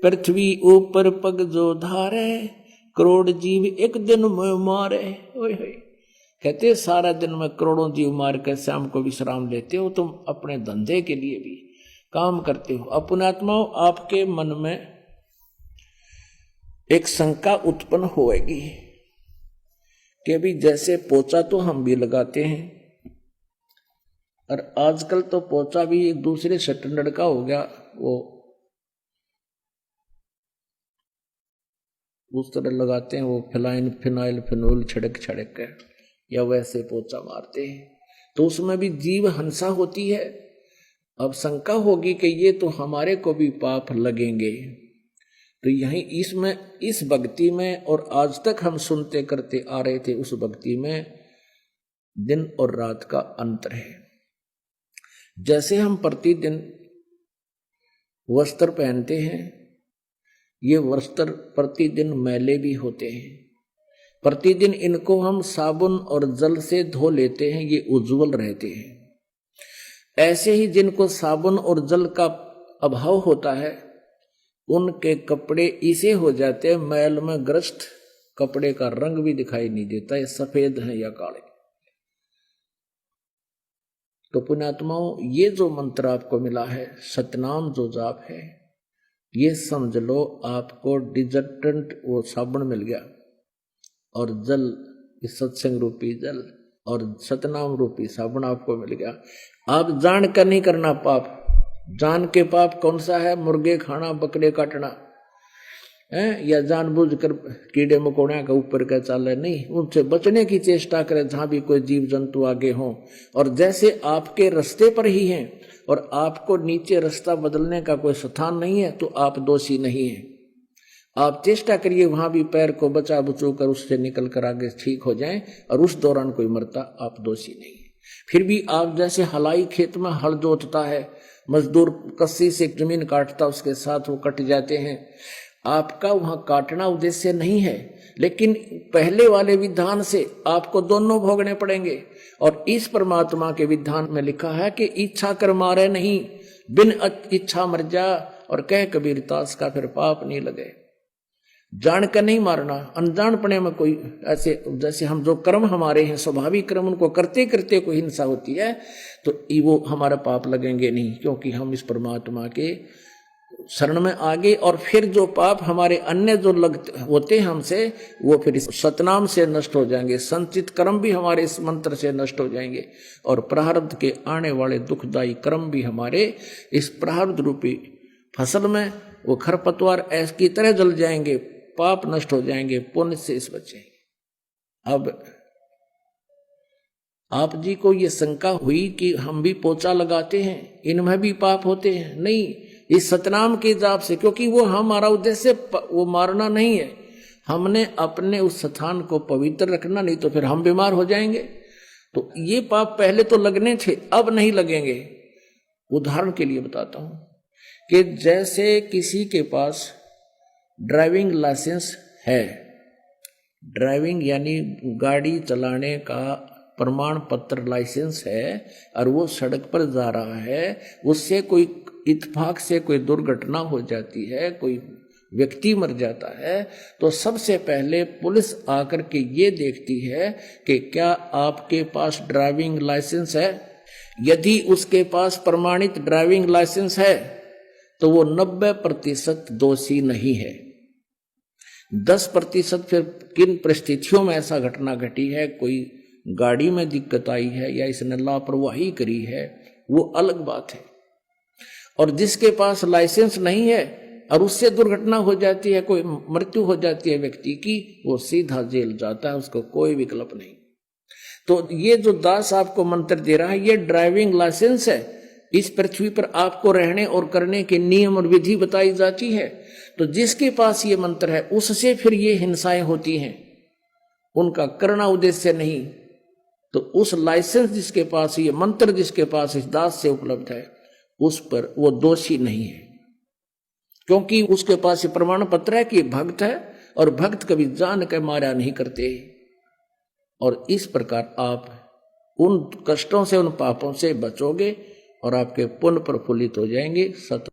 पृथ्वी ऊपर पग जो धारे, करोड़ जीव एक दिन में मारे। ओए होए, कहते सारा दिन में करोड़ों जीव मार कर शाम को विश्राम लेते हो, तुम अपने धंधे के लिए भी काम करते हो। अपनात्माओं, आपके मन में एक शंका उत्पन्न होएगी कि अभी जैसे पोचा तो हम भी लगाते हैं, और आजकल तो पोचा भी एक दूसरे स्टैंडर्ड का हो गया, वो उस तरह लगाते हैं, वो फिनाइल फिनोल छिड़क के या वैसे पोचा मारते हैं, तो उसमें भी जीव हंसा होती है। अब शंका होगी कि ये तो हमारे को भी पाप लगेंगे। तो यही इसमें, इस भक्ति में, और आज तक हम सुनते करते आ रहे थे, उस भक्ति में दिन और रात का अंतर है। जैसे हम प्रतिदिन वस्त्र पहनते हैं, ये वस्त्र प्रतिदिन मैले भी होते हैं, प्रतिदिन इनको हम साबुन और जल से धो लेते हैं, ये उज्जवल रहते हैं। ऐसे ही जिनको साबुन और जल का अभाव होता है, उनके कपड़े इसे हो जाते हैं मैल में ग्रस्त, कपड़े का रंग भी दिखाई नहीं देता, ये सफेद हैं या काले। तो पुण्यात्माओं, ये जो मंत्र आपको मिला है, सतनाम जो जाप है, ये समझ लो आपको डिटर्जेंट वो साबुन मिल गया, और जल, इस सत्संग रूपी जल और सतनाम रूपी साबुन आपको मिल गया। आप जान कर नहीं करना पाप। जान के पाप कौन सा है? मुर्गे खाना, बकरे काटना है, या जानबूझकर कीड़े मकोड़ियों के ऊपर का चाल है, नहीं, उनसे बचने की चेष्टा करें जहां भी कोई जीव जंतु आगे हो। और जैसे आपके रास्ते पर ही हैं और आपको नीचे रास्ता बदलने का कोई स्थान नहीं है, तो आप दोषी नहीं है। आप चेष्टा करिए वहां भी पैर को बचा बचू कर उससे निकल कर आगे ठीक हो जाएं, और उस दौरान कोई मरता, आप दोषी नहीं है। फिर भी आप जैसे हलाई खेत में हल जोतता है, मजदूर कस्सी से जमीन काटता, उसके साथ वो कट जाते हैं, आपका वहां काटना उद्देश्य नहीं है, लेकिन पहले वाले विधान से आपको दोनों भोगने पड़ेंगे। और इस परमात्मा के विधान में लिखा है कि इच्छा कर मारे नहीं, बिन इच्छा मर जा, और कह कबीर दास का फिर पाप नहीं लगे। जान कर नहीं मारना, अनजानपने में कोई ऐसे, जैसे हम जो कर्म हमारे हैं स्वाभाविक कर्म, उनको करते करते कोई हिंसा होती है, तो वो हमारा पाप लगेंगे नहीं, क्योंकि हम इस परमात्मा के शरण में आगे। और फिर जो पाप हमारे अन्य जो लगते होते हैं हमसे, वो फिर इस सतनाम से नष्ट हो जाएंगे। संचित कर्म भी हमारे इस मंत्र से नष्ट हो जाएंगे, और प्रारब्ध के आने वाले दुखदायी कर्म भी हमारे इस प्रारब्ध रूपी फसल में वो खरपतवार ऐस की तरह जल जाएंगे, पाप नष्ट हो जाएंगे, पुण्य से इस बचेंगे। अब आप जी को ये शंका हुई कि हम भी पोचा लगाते हैं, इनमें भी पाप होते हैं? नहीं, इस सतनाम के जाप से, क्योंकि वो हमारा उद्देश्य वो मारना नहीं है, हमने अपने उस स्थान को पवित्र रखना, नहीं तो फिर हम बीमार हो जाएंगे। तो ये पाप पहले तो लगने थे, अब नहीं लगेंगे। उदाहरण के लिए बताता हूं कि जैसे किसी के पास ड्राइविंग लाइसेंस है, ड्राइविंग यानी गाड़ी चलाने का प्रमाण पत्र लाइसेंस है, और वो सड़क पर जा रहा है, उससे कोई इत्तेफाक से कोई दुर्घटना हो जाती है, कोई व्यक्ति मर जाता है, तो सबसे पहले पुलिस आकर के ये देखती है कि क्या आपके पास ड्राइविंग लाइसेंस है। यदि उसके पास प्रमाणित ड्राइविंग लाइसेंस है तो वो 90% दोषी नहीं है। 10% फिर किन परिस्थितियों में ऐसा घटना घटी है, कोई गाड़ी में दिक्कत आई है या इसने लापरवाही करी है, वो अलग बात है। और जिसके पास लाइसेंस नहीं है और उससे दुर्घटना हो जाती है, कोई मृत्यु हो जाती है व्यक्ति की, वो सीधा जेल जाता है, उसको कोई विकल्प नहीं। तो ये जो दास आपको मंत्र दे रहा है, ये ड्राइविंग लाइसेंस है। इस पृथ्वी पर आपको रहने और करने के नियम और विधि बताई जाती है। तो जिसके पास ये मंत्र है, उससे फिर ये हिंसाएं होती हैं, उनका करना उद्देश्य नहीं। तो उस लाइसेंस जिसके पास, ये मंत्र जिसके पास इस दास से उपलब्ध है, उस पर वो दोषी नहीं है, क्योंकि उसके पास ये प्रमाण पत्र है कि भक्त है, और भक्त कभी जान के मारा नहीं करते। और इस प्रकार आप उन कष्टों से, उन पापों से बचोगे और आपके पुण्य प्रफुल्लित हो जाएंगे। सत